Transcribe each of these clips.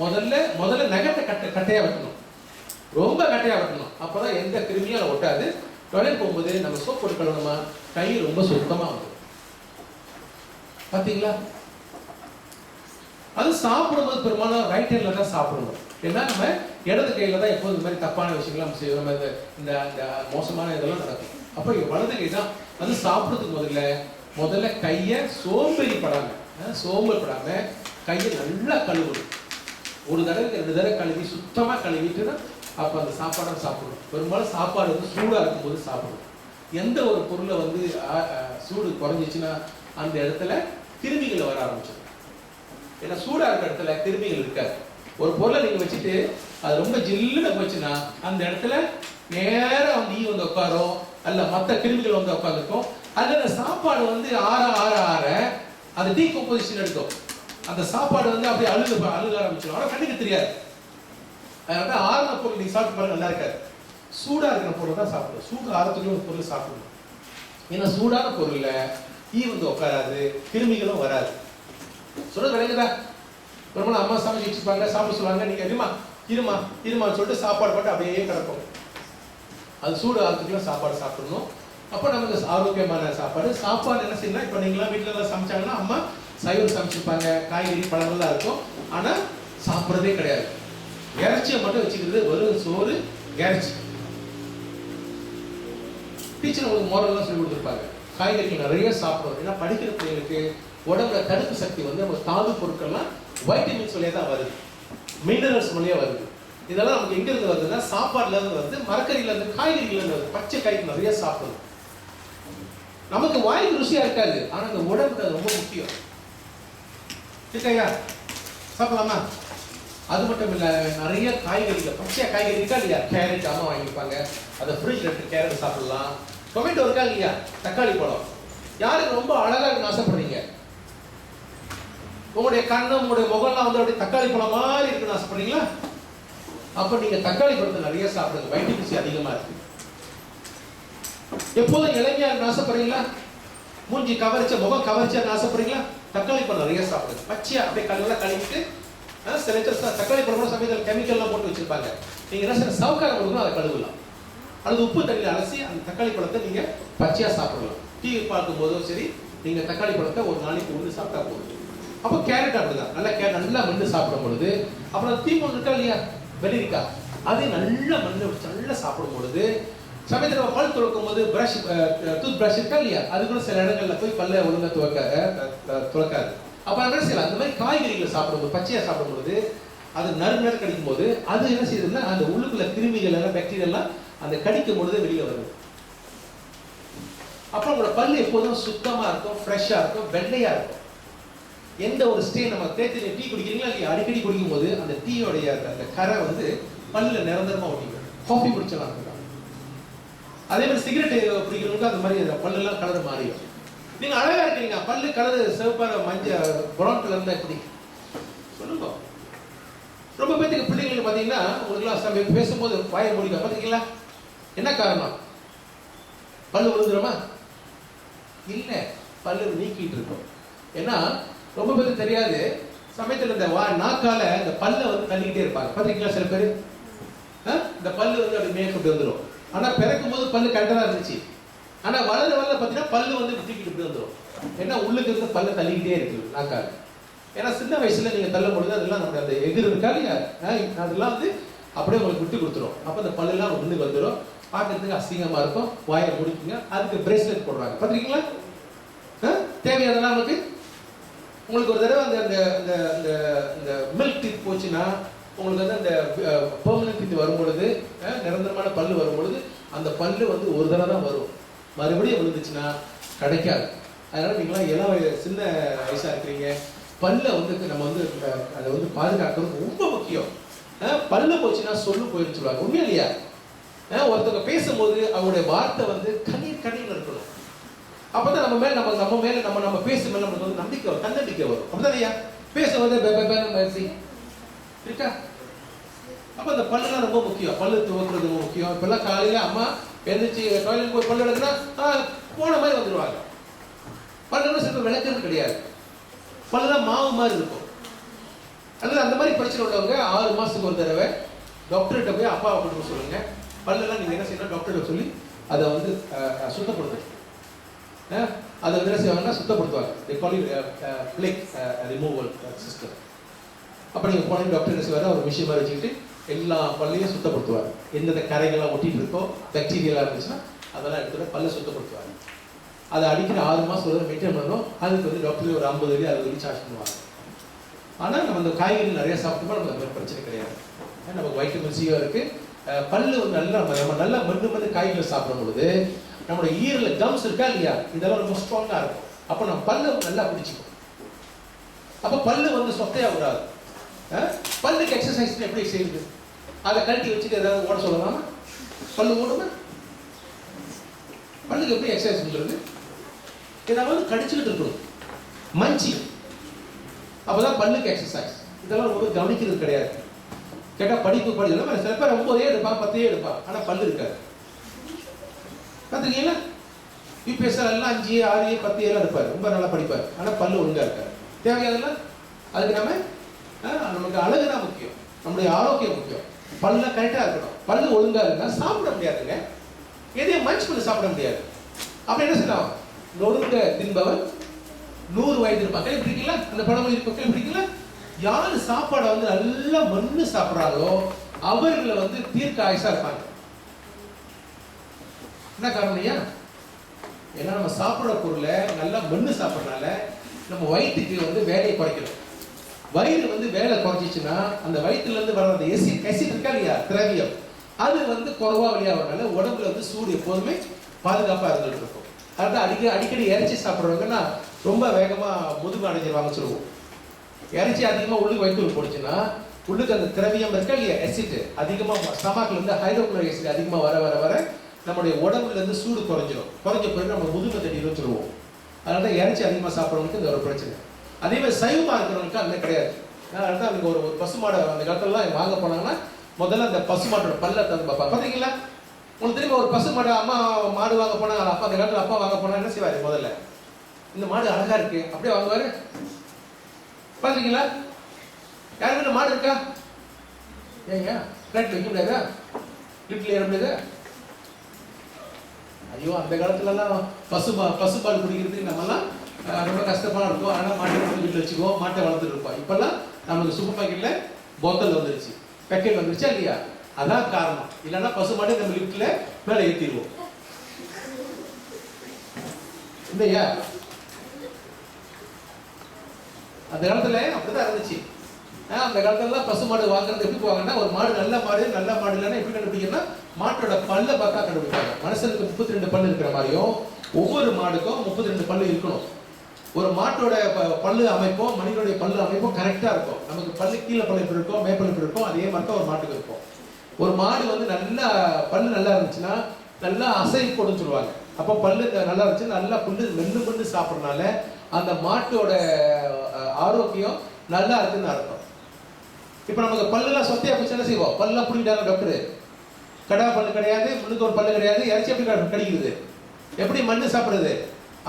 முதல்ல நகத்தை கட்டையா வெட்டணும், ரொம்ப கட்டையா வெட்டணும். அப்பதான் எந்த கிருமியும் அதை ஒட்டாது. டாய்லெட் போகும்போது நம்ம சோப் போட்டு கழுவணுமா, கை ரொம்ப சுத்தமா வந்துடும். பாத்தீங்களா? அது சாப்பிடும்போது பெரும்பாலும் ரைட் ஹேண்ட்ல தான் சாப்பிடணும். ஏன்னா நம்ம இடது கையில தான் எப்போது இந்த மாதிரி தப்பான விஷயங்கள் நம்ம செய்வோம், இந்த மோசமான இதெல்லாம் நடக்கும். அப்போ வலது கை தான். அது சாப்பிடுறதுக்கு முதல்ல கையை சோம்பேறிப்படாம கையை நல்லா கழுவணும். ஒரு தடவைக்கு 2 தடவை கழுவி சுத்தமாக கழுவிட்டு அப்போ அந்த சாப்பாடை சாப்பிடணும். பெரும்பாலும் சாப்பாடு வந்து சூடாக இருக்கும்போது சாப்பிடணும். எந்த ஒரு பொருளை வந்து சூடு குறைஞ்சிச்சுன்னா அந்த இடத்துல கிருமிகள் வர ஆரம்பிச்சிடும். ஏன்னா சூடாக இருக்கிற இடத்துல கிருமிகள் இருக்காது. ஒரு பொருளை நீங்கள் வச்சுட்டு அது ரொம்ப ஜில்லுன்னு போச்சுன்னா அந்த இடத்துல நேராக வந்து ஈ வந்து உட்காரும், அல்ல மற்ற கிருமிகள் வந்து உட்காந்துருக்கும். அதில் அந்த சாப்பாடு வந்து ஆற அது டீகம்போசிஷன் எடுக்கும். அந்த சாப்பாடு வந்து அப்படியே அழுக ஆரம்பிச்சிடும். ஆனால் கண்ணுக்கு தெரியாது. அதனால ஆறுன பொருள் நீங்கள் சாப்பிட்டு பாருங்க, நல்லா இருக்காது. சூடாக இருக்கிற பொருள் தான் சாப்பிடணும். சூடு ஆறத்துக்குள்ள ஒரு பொருள் சாப்பிடணும். ஏன்னா சூடான பொருள்ல ஈ வந்து உட்காராது, கிருமிகளும் வராது. சொல்றது விளங்குதா? பெரும்பாலும் அம்மா சமைச்சு வச்சுப்பாங்க, சாப்பிட சொல்லுவாங்க, நீங்க இருமான்னு சொல்லிட்டு சாப்பாடு போட்டு அப்படியே கிடக்கும். அது சூடு ஆகிறதுக்குள்ள சாப்பாடு சாப்பிடணும். அப்போ நமக்கு ஆரோக்கியமான சாப்பாடு என்ன செய்யணும்? இப்போ நீங்களாம் வீட்டில் சமைச்சாங்கன்னா அம்மா சைவம் சமைச்சிருப்பாங்க, காய்கறி பழங்கள் தான் இருக்கும். ஆனால் சாப்பிட்றதே கிடையாது. இறைச்சியை மட்டும் வச்சுக்கிறது, வெறும் சோறு இறைச்சி. டீச்சர் உங்களுக்கு மோரல்லாம் சொல்லி கொடுத்துருப்பாங்க, காய்கறிகள் நிறைய சாப்பிடணும். ஏன்னா படிக்கிற பிள்ளைங்களுக்கு உடம்புல தடுப்பு சக்தி வந்து நம்ம தாது பொருட்கள்லாம் வைட்டமின்ஸ் வழியாக தான் வருது, மினரல்ஸ் வழியாக வருது. இதெல்லாம் நமக்கு எங்கிருந்து வருதுன்னா சாப்பாடுல இருந்து வருது, மரக்கறியில இருந்து, காய்கறிகள் இருந்து வருது. பச்சை காய்கறி நிறைய சாப்பிடணும். நமக்கு வாய்க்கு ருசியா இருக்காது, ஆனா இந்த உடம்புக்கு அது ரொம்ப முக்கியம். சாப்பிடலாமா? அது மட்டும் இல்ல, நிறைய காய்கறிகள், பச்சை காய்கறி இருக்கா இல்லையா? கேரட் அம்மா வாங்கிப்பாங்க, அதை ஃப்ரிட்ஜ்ல இருக்கு, கேரட் சாப்பிடலாம். டொமேட்டோ இருக்கா இல்லையா? தக்காளி பழம். யாருக்கு ரொம்ப அழகா இருக்குன்னு ஆசைப்படுறீங்க? உங்களுடைய கண்ணு, உங்களுடைய முகம்லாம் வந்து அப்படியே தக்காளி பழம் மாதிரி இருக்குன்னு ஆசைப்படுறீங்களா? அப்ப நீங்க தக்காளி பழத்தை நிறைய சாப்பிடுங்க, வைட்டமின் சி அதிகமா இருக்கு. எப்போதும் இளைஞா இருக்கு ஆசைப்படுறீங்களா? மூஞ்சி கவரிச்ச, முகம் கவரிச்சா ஆசைப்படுறீங்களா? தக்காளி பழம் நிறைய சாப்பிடுங்க. பச்சையா அப்படியே கல்லெல்லாம் கழுவிட்டு, சில தக்காளி பழம் சமயத்தில் கெமிக்கல்லாம் போட்டு வச்சிருப்பாங்க. நீங்க என்ன சவுக்காரம் கொடுக்கணும், அதை கழுவலாம். அல்லது உப்பு தண்ணியில் அலசி அந்த தக்காளி பழத்தை நீங்க பச்சையா சாப்பிடலாம். டீ பார்க்கும் போதும் சரி, நீங்க தக்காளி பழத்தை ஒரு நாளைக்கு 1 சாப்பிட்டா போதும். அப்போ கேரட் அப்படிதான், நல்லா மென்று சாப்பிடும் பொழுது, அப்புறம் தீமூன் இருக்கா இல்லையா, வெள்ளரிக்காய், அதை நல்லா மென்று நல்லா சாப்பிடும் பொழுது, சமயத்தில் நம்ம பல் துளக்கும் போது டூத் பிரஷ் இருக்கா இல்லையா, அது கூட சில இடங்கள்ல போய் பல்ல ஒழுங்கா துளக்காது. அப்ப என்ன செய்யலாம்? அந்த மாதிரி காய்கறிகளை சாப்பிடும்போது, பச்சையா சாப்பிடும் பொழுது, அது நறு கடிக்கும் போது அது என்ன செய்யுதுன்னா அந்த உள்ளுக்குள்ள கிருமிகள் எல்லாம், பாக்டீரியா எல்லாம் அந்த கடிக்கும் பொழுது வெளியே வருது. அப்புறம் உங்களோட பல் எப்போதும் சுத்தமா இருக்கும், ஃப்ரெஷ்ஷா இருக்கும், வெள்ளையா இருக்கும். எந்த ஒரு ஸ்டே நம்ம தேத்தி டீ குடிக்கிறீங்களா இல்லையா, அடிக்கடி குடிக்கும் போது அந்த டீயோடைய அந்த கரை வந்து பல்ல நிரந்தரமா ஒட்டிக்கும். காஃபி குடிச்சலாம் இருக்கலாம். அதே மாதிரி சிகரெட் குடிக்கிறவங்களுக்கு அந்த மாதிரி பல்லெல்லாம் கலர் மாறிடும். நீங்க அழகா இருக்கீங்க, பல்லு கலர் சிவப்பாக மஞ்சள் ப்ரௌன் கலர் இருந்தா எப்படி சொல்லுங்க? ரொம்ப பேருக்கு பிள்ளைங்களுக்கு பாத்தீங்கன்னா உங்களுக்கு பேசும்போது வாயை மூடிக்க பாத்தீங்களா? என்ன காரணம்? பல்லு விழுந்துருமா? இல்ல, பல்லு நீக்கிட்டு இருக்கோம். ஏன்னா ரொம்ப பேருக்கு தெரியாது, சமயத்தில் இந்த நாக்கால இந்த பல்ல வந்து தள்ளிக்கிட்டே இருப்பாங்க. பாத்தீங்களா? சில பேர் இந்த பல்லு வந்து அப்படி மேற்கொண்டு வந்துடும். ஆனா பிறக்கும் போது பல்லு கரெக்டா தான் இருந்துச்சு. ஆனா வளர பாத்தீங்கன்னா பல்லு வந்து தூக்கிட்டு இப்படி வந்துடும். ஏன்னா உள்ளுக்கு இருந்து பல்ல தள்ளிக்கிட்டே இருக்கு நாக்கால. ஏன்னா சின்ன வயசுல நீங்க தள்ளும் பொழுது அதெல்லாம் நம்மளுடைய அந்த எதிர் இருக்கா இல்லையா, அதெல்லாம் வந்து அப்படியே உங்களுக்கு விட்டு கொடுத்துரும். அப்ப அந்த பல்லு எல்லாம் முன்னுக்கு வந்துடும், பார்க்கறதுக்கு அசிங்கமா இருக்கும். வாயை முடிக்குங்க, அதுக்கு பிரேஸ்லெட் போடுறாங்க. பாத்தீங்களா? தேவையானதெல்லாம் உங்களுக்கு ஒரு தடவை அந்த மில்க் டீத் போச்சுன்னா, உங்களுக்கு வந்து அந்த பெர்மனன்ட் டீத் வரும்பொழுது, நிரந்தரமான பல்லு வரும்பொழுது, அந்த பல்லு வந்து ஒரு தடவை தான் வரும், மறுபடியும் விழுந்துச்சுன்னா கிடைக்காது. அதனால நீங்களாம் எல்லாம் சின்ன வயசா இருக்கிறீங்க, பல்ல வந்து நம்ம வந்து அதை வந்து பாதுகாக்கிறது ரொம்ப முக்கியம். பல்லு போச்சுன்னா சொல்லு போயின்னு சொல்லுவாங்க. உண்மையா இல்லையா? ஒருத்தவங்க பேசும்போது அவங்களுடைய வார்த்தை வந்து கண்ணீர் இருக்கணும். அப்பதான் நம்ம மேல நம்ம பேசும் மேல நமக்கு வந்து நம்பிக்கை வரும், தன்னம்பிக்கை வரும். அப்படிதான் ஐயா பேசும்போது இருக்கா? அப்ப அந்த பல்லுலாம் ரொம்ப முக்கியம். பல்லு துவக்கிறது ரொம்ப முக்கியம். இப்பெல்லாம் காலையில அம்மா எழுந்திரிச்சு டாய்லெட் போய் பல்லு எடுக்கனா போன மாதிரி வந்துடுவாங்க. பல்லுலாம் சில விளக்குறது கிடையாது. பல்லுலாம் மாவு மாதிரி இருக்கும். அல்லது அந்த மாதிரி பிரச்சனை உள்ளவங்க 6 மாசத்துக்கு ஒரு தடவை டாக்டர்கிட்ட போய் அப்பாவை கூட்டு சொல்லுங்க. பல்லெல்லாம் நீங்க என்ன செய்யணும், டாக்டர்கிட்ட சொல்லி அதை வந்து சுத்தப்படுத்தணும். அதை வந்து என்ன செய்வாங்கன்னா சுத்தப்படுத்துவாங்க. they call it plaque removal system. அப்போ நீங்கள் போன டாக்டர் என்ன செய்வார், ஒரு மிஷின் மாதிரி வச்சுக்கிட்டு எல்லா பல்லையும் சுத்தப்படுத்துவார். எந்தெந்த கரைகள்லாம் ஒட்டிட்டு இருக்கோ, பாக்டீரியாலாம் இருந்துச்சுன்னா அதெல்லாம் எடுத்துகிட்டு பல்லை சுத்தப்படுத்துவார். அதை அடிக்கிற 6 மாதம் ஒரு மெயின்டைன் பண்ணணும். அதுக்கு வந்து டாக்டர் ஒரு 50 வழி 60 வழி சார்ஜ் பண்ணுவாங்க. ஆனால் நம்ம அந்த காய்கறி நிறைய சாப்பிட்டோம்னா நமக்கு அந்த பிரச்சனை கிடையாது. நமக்கு வைட்டமின் சியும் இருக்குது. பல்லு வந்து நல்லா நம்ம நல்லா மென்று காய்கறி சாப்பிடும் பொழுது நம்மளோட ஈரல் கம்ஸ் இருக்கா இல்லையா, இதெல்லாம் ரொம்ப ஸ்ட்ராங்காக இருக்கும். அப்போ நம்ம பல்லு நல்லா பிடிச்சிக்கும். அப்போ பல்லு வந்து சொத்தையாக விடாது. பல்லுக்கு எக்ஸசைஸ் எப்படி செய்யுது, அதை கழட்டி வச்சுட்டு ஏதாவது ஓட சொல்லலாமா? பல்லு ஓடுமா? பல்லுக்கு எப்படி எக்ஸசைஸ் பண்ணுறது? ஏதாவது கடிச்சுக்கிட்டு இருக்கணும், மஞ்சி, அப்போதான் பல்லுக்கு எக்ஸசைஸ். இதெல்லாம் ரொம்ப கவனிக்கிறது கிடையாது. கேட்டால் படிப்பு சில பேர் 9 எடுப்பான் 10 எடுப்பான், ஆனால் பல்லு இருக்காது. பார்த்துருக்கீங்களா? யூபிஎஸ்ஆர் எல்லாம் 5 6 10 எல்லாம் இருப்பார், ரொம்ப நல்லா படிப்பார், ஆனால் பல்லு ஒழுங்காக இருக்காரு. தேவையாதெல்லாம் அதுக்கு நமக்கு அழகு தான் முக்கியம், நம்முடைய ஆரோக்கியம் முக்கியம். பல்ல கரெக்டாக இருக்கணும். பல்லு ஒழுங்காக இருந்தால் சாப்பிட முடியாதுங்க, எதையும் மஞ்ச் பண்ணி சாப்பிட முடியாது. அப்படி என்ன செய்யலாம், நொறுங்க தின்பவன் 100 வயது இருப்பாங்க. பிடிக்கல அந்த பழமொழி பக்கம் பிடிக்கல. யாரு சாப்பாடை வந்து நல்லா மண்ணு சாப்பிட்றாங்களோ அவர்களை வந்து தீர்க்க ஆயுசா இருப்பாங்க. என்ன காரணம் ஐயா? ஏன்னா நம்ம சாப்பிட்ற பொருளை நல்லா மண்ணு சாப்பிட்றதுனால நம்ம வயிற்றுக்கு வந்து வேலையை குறைக்கணும். வயிறு வந்து வேலை குறைச்சிச்சுன்னா அந்த வயிற்றுல இருந்து வர அந்த எசிட் இருக்கா இல்லையா, திரவியம், அது வந்து குறைவா வெளியாகிறதுனால உடம்புல வந்து சூடு எப்போதுமே பாதுகாப்பாக இருந்துட்டு இருக்கும். அதான் அடிக்கடி இறைச்சி சாப்பிட்றவங்கன்னா ரொம்ப வேகமா முதுகு அடைஞ்சிருவாங்க சொல்லுவோம். இறைச்சி அதிகமாக உள்ளுக்கு வயிற்று போடுச்சுன்னா உள்ளுக்கு அந்த திரவியம் இருக்கா இல்லையா, எசிட் அதிகமாக ஸ்டமக்ல இருந்து ஹைட்ரோக்ளோரிக் ஆசிட் அதிகமாக வர வர வர நம்முடைய உடம்புல இருந்து சூடு குறைஞ்சிடும். குறைஞ்ச பிறகு நம்ம முதுகு தட்டிடும் சொல்லுவோம். அதனால தான் இறைச்சி அதிகமாக சாப்பிட்றவங்களுக்கு இந்த ஒரு பிரச்சனை. அதே மாதிரி சைவமாக இருக்கிறவங்களுக்கு அந்த கிடையாது. அதனால தான் அவங்க ஒரு பசுமாடை அந்த காலத்துலலாம் வாங்க போனாங்கன்னா முதல்ல அந்த பசுமாட்டோட பல்ல தந்து பார்ப்பாங்க. பார்த்தீங்களா? உங்களுக்கு திரும்ப ஒரு பசுமாடு அம்மா மாடு வாங்க போனாங்க, அப்பா அந்த காலத்தில் அப்பா வாங்க போனா என்ன செய்வாரு, முதல்ல இந்த மாடு அழகா இருக்கு அப்படியே வாங்குவாரு. பாத்தீங்களா? யாருக்கு மாடு இருக்கா? ஏங்க பிளாட் வைக்க முடியாதா, லிப்ட்ல ஏற முடியாதா? ஐயோ அந்த காலத்துலலாம் பசுபால் குடிக்கிறதுக்கு நம்மலாம் ரொம்ப கஷ்டமா இருக்கும். ஆனால் மாட்டை வீட்டில் வச்சுக்குவோம், மாட்டை வளர்த்துட்டு இருப்போம். இப்பெல்லாம் நமக்கு சூப்பர் மார்க்கெட்ல போத்தல் வந்துருச்சு, பேக்கெட் வந்துருச்சா இல்லையா? அதான் காரணம். இல்லைன்னா பசுமாட்டை நம்ம லிப்ட்ல மேலே ஏற்றிடுவோம் இல்லையா? அந்த காலத்துல அப்படிதான் இருந்துச்சு. அந்த காலத்துல பசுமாடு வாங்குறது எப்படி போவாங்கன்னா, ஒரு மாடு நல்ல மாடு இல்லைன்னா எப்படி கண்டுபிடிக்கணும்னா மாட்டோட பல்ல பார்த்தா கண்டுபிடிப்பாங்க. மனுஷனுக்கு 32 பல்லு இருக்கிற மாதிரியும் ஒவ்வொரு மாடுக்கும் 32 பல்லு இருக்கணும். ஒரு மாட்டோட பல்லு அமைப்பும் மனிதனுடைய பல்லு அமைப்பும் கரெக்டா இருக்கும். நமக்கு பல்லு கீழே பல்லு எப்படி இருக்கும், மேப்பல்லு எப்படி இருக்கும், அதே மாதிரி தான் ஒரு மாட்டுக்கு இருக்கும். ஒரு மாடு வந்து நல்லா பல்லு நல்லா இருந்துச்சுன்னா நல்லா அசை போடுன்னு சொல்லுவாங்க. அப்போ பல்லு நல்லா இருந்துச்சு, நல்லா புல்லு மென்று சாப்பிட்றதுனால அந்த மாட்டோட ஆரோக்கியம் நல்லா இருக்குன்னு அர்த்தம். இப்போ நமக்கு பல்லுலாம் சொத்தையா போச்சு என்ன செய்வோம், பல்லாம் பிடிக்கிட்டாங்க டாக்டர். கடா பல்லு கிடையாது, முன்னுக்கு ஒரு பல்லு கிடையாது, இறைச்சி எப்படி கடிக்கிறது, எப்படி மண்ணு சாப்பிடுறது,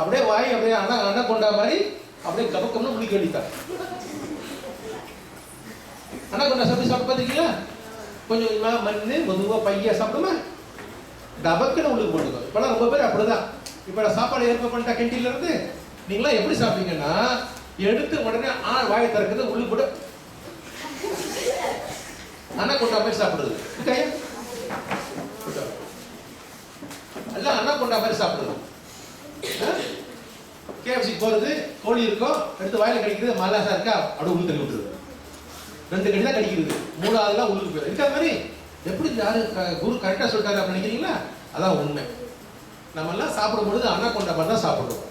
அப்படியே வாய் அப்படியே அண்ணா கொண்டா மாதிரி அப்படியே கபக்கம்னு முழிக்க வேண்டித்தான். அண்ணா கொண்டா சாப்பிட்டு பார்த்துருக்கீங்களா? கொஞ்சம் கொஞ்சமாக மண்ணு மெதுவாக பையா சாப்பிடுமா, டபக்குன்னு உள்ளுக்கு போட்டுக்கோ. இப்போலாம் ரொம்ப பேர் அப்படிதான். இப்போ நான் சாப்பாடு ஏற்ப பண்ணிட்டா கேன்டீன்ல இருந்து, நீங்களாம் எப்படி சாப்பிட்டீங்கன்னா எடுத்து உடனே வாயை திறக்கிறது, உள்ளுக்கு கூட அண்ணா கொண்டா மாதிரி சாப்பிடுறது, எல்லாம் அண்ணா கொண்டா மாதிரி சாப்பிடுறது. KFC போறது, கோழி இருக்கும், எடுத்து வாயில கடிக்கிறது, மலாசா இருக்கா அப்படி உள்ள தள்ளி விட்டுருது. 2 கடி தான் கடிக்கிறது, 3ஆவதுலாம் உள்ளுக்கு போயிடும். இருக்கா மாதிரி எப்படி யாரு குரு கரெக்டா சொல்லிட்டாரு அப்படின்னு நினைக்கிறீங்களா? அதான் உண்மை. நம்ம எல்லாம் சாப்பிடும்பொழுது அண்ணா கொண்டா மாதிரி தான் சாப்பிடுவோம்.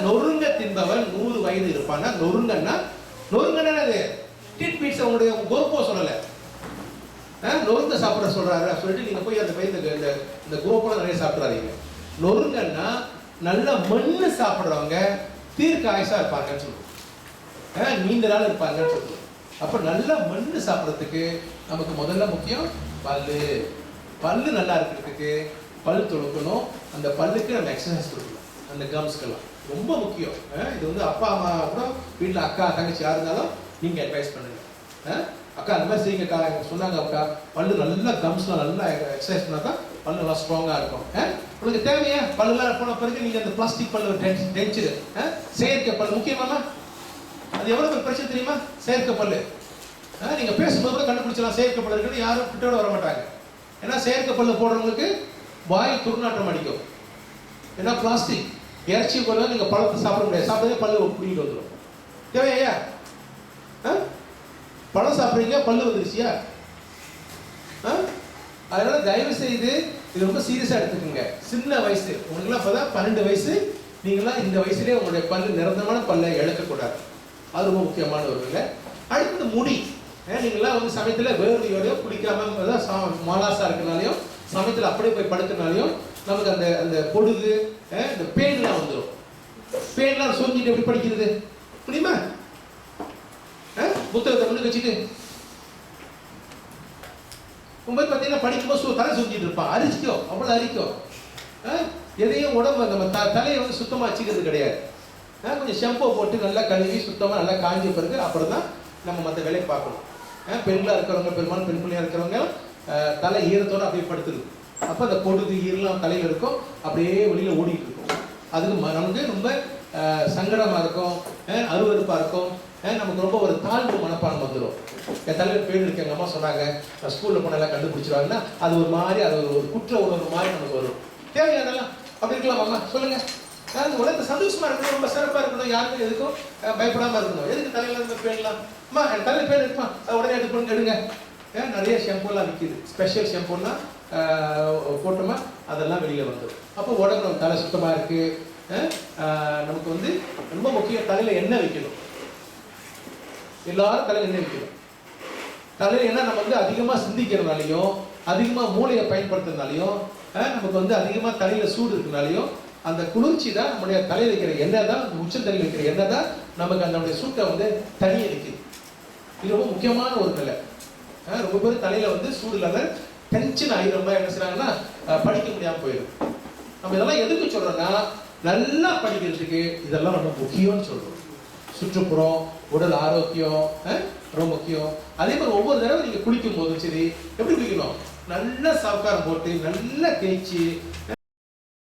நொறுங்க தின்பவன் 100 வயது இருப்பான்னா, நொறுங்கன்னா அது டிட் பீட்ஸ் அவங்களுடைய கோப்போ சொல்லலை, நொறுங்க சாப்பிட சொல்றாரு சொல்லிட்டு நீங்க போய் அந்த இந்த கோப்பெல்லாம் நிறைய சாப்பிட்றாதீங்க. நொறுங்கன்னா நல்லா மண்ணு சாப்பிட்றவங்க தீர்க்க ஆயுசா இருப்பாங்கன்னு சொல்லுவோம், நீண்ட நாள் இருப்பாங்கன்னு சொல்லுவோம். அப்ப நல்லா மண்ணு சாப்பிட்றதுக்கு நமக்கு முதல்ல முக்கியம் பல்லு நல்லா இருக்கிறதுக்கு பல் துளக்கணும். அந்த பல்லுக்கு நம்ம எக்ஸசைஸ் கொடுக்கணும், அந்த கம்ஸ்க்கெல்லாம் ரொம்ப முக்கியம். இது வந்து அப்பா அம்மா கூட வீட்டில் அக்கா தங்கச்சி யார் இருந்தாலும் நீங்க அட்வைஸ் பண்ணுங்க. அக்கா அந்த மாதிரி செய்யுங்கக்கா, சொன்னாங்க அக்கா, பல்லு நல்லா கம்ஸ்லாம் நல்லா எக்ஸசைஸ் பண்ணா தான் பல்லு நல்லா ஸ்ட்ராங்கா இருக்கும். உங்களுக்கு தேவையா பல்லுலாம் போன பிறகு நீங்க அந்த பிளாஸ்டிக் பல்லு டென்ச்சர் செயற்கை பல்லு முக்கியமாமா, அது எவ்வளவு ஒரு பிரச்சனை தெரியுமா? செயற்கை பல்லு நீங்க பேசும்போது கூட கண்டுபிடிச்சலாம் செயற்கை பல்லு இருக்குன்னு, யாரும் கிட்டோட வர மாட்டாங்க. ஏன்னா செயற்கை பல்லு போடுறவங்களுக்கு வாய் துர்நாற்றம் அடிக்கும். ஏன்னா பிளாஸ்டிக் இறைச்சி பல்லு நீங்க பழத்தை சாப்பிட முடியாது, சாப்பிட்டதே பல்லு பிடிக்கிட்டு வந்துடும். தேவையா? பழம் சாப்பிட்றீங்க பல்லு வந்துருச்சியா? அதனால தயவு செய்து இது ரொம்ப சீரியஸா எடுத்துக்கோங்க. சின்ன வயசு உங்களுக்குலாம் இப்பதான் 12 வயசு, நீங்களாம் இந்த வயசுலேயே உங்களுடைய பல்லு நிரந்தரமான பல்லை இழக்கக்கூடாது. அது ரொம்ப முக்கியமான ஒரு இல்லை. அடுத்தது முடி. நீங்களாம் வந்து சமயத்தில் வேர்வையோடையோ குடிக்காம மாலாசா இருக்கனாலையும் சமயத்தில் அப்படியே போய் படுக்கிறனாலையும் நமக்கு அந்த அந்த பொடுகு இந்த பேன்லாம் வந்துடும். பேன்லாம் சொஞ்சிட்டு எப்படி படிக்கிறது முடியுமா? புத்தகத்தை முன்னுக்கு வச்சுட்டு போய் பார்த்தீங்கன்னா படிக்கும்போது தலை சொஞ்சிட்டு இருப்பான், அரிக்கும், அவ்வளோ அரிக்கும். எதையும் உடம்பு நம்ம தலையை வந்து சுத்தமாக வச்சுக்கிறது கிடையாது. கொஞ்சம் ஷெம்போ போட்டு நல்லா கழுவி சுத்தமாக நல்லா காஞ்ச பிறகு அப்புறம் தான் நம்ம மற்ற வேலையை பார்க்கணும். பெண்களாக இருக்கிறவங்க, பெரும்பாலும் பெண் பிள்ளையாக இருக்கிறவங்க தலை ஈரத்தோடு அப்படியே படுத்துது. அப்போ அந்த பொடுகு ஈரெலாம் தலையில் இருக்கும், அப்படியே வெளியில் ஓடிட்டு இருக்கும். அதுக்கு நமக்கு ரொம்ப சங்கடமாக இருக்கும், அருவருப்பாக இருக்கும். நமக்கு ரொம்ப ஒரு தாழ்வு மனப்பான்மை வந்துடும். என் தலைவர் பேர் இருக்கு, எங்கள் அம்மா சொன்னாங்க, நான் ஸ்கூலில் போனெல்லாம் கண்டுபிடிச்சிருவாங்கன்னா அது ஒரு மாதிரி, அது ஒரு குற்ற உணர்வு மாதிரி நமக்கு வரும். தேவையானலாம் அப்படி இருக்கலாம். அம்மா சொல்லுங்க, உலகத்தை சந்தோஷமா இருக்கணும், ரொம்ப சிறப்பாக இருக்கணும், யாருக்கும் எதுக்கும் பயப்படாமல் இருக்கணும். எதுக்கு தலையில் இருந்து பேர்லாம்? அம்மா என் தலையில் பேர் இருக்குமா, உடனே எடுங்க. நிறைய ஷாம்பூலாம் விற்கிது, ஸ்பெஷல் ஷாம்பூலாம் போட்டோமா அதெல்லாம் வெளியில் வந்துடும். அப்போ உடம்பு நம்ம தலை சுத்தமாக இருக்கு. நமக்கு வந்து ரொம்ப முக்கியம் தலையில் எண்ணெய் வைக்கணும். எல்லாரும் தலையில் எண்ணெய் வைக்கணும். தலையில் என்ன நம்ம வந்து அதிகமாக சிந்திக்கிறதுனாலையும் அதிகமாக மூளையை பயன்படுத்துறதுனாலையும் நமக்கு வந்து அதிகமாக தலையில் சூடு இருக்கிறதுனாலையும் அந்த குளிர்ச்சி தான் நம்முடைய தலையில் வைக்கிற எண்ணெய் தான், உச்ச தலையில் வைக்கிற எண்ணெய் தான் நமக்கு அந்த சூட்டை வந்து தனியே இருக்குது. இது ரொம்ப முக்கியமான ஒரு நிலை. ரொம்ப பேர் தலையில் வந்து சூடு இல்லாத டென்ஷன் ஆகி ரொம்ப என்ன செய்றாங்கன்னா படிக்க முடியாமல் போயிடும். நம்ம இதெல்லாம் எதுக்கு சொல்றோம்னா, நல்லா படிக்கிறதுக்கு இதெல்லாம் ரொம்ப முக்கியம்னு சொல்றோம். சுற்றுப்புறம், உடல் ஆரோக்கியம் ரொம்ப முக்கியம். அதே மாதிரி ஒவ்வொரு தடவை நீங்க குளிக்கும் போதும் சரி, எப்படி குளிக்கணும்? நல்லா சவக்காரம் போட்டு நல்லா தேய்ச்சி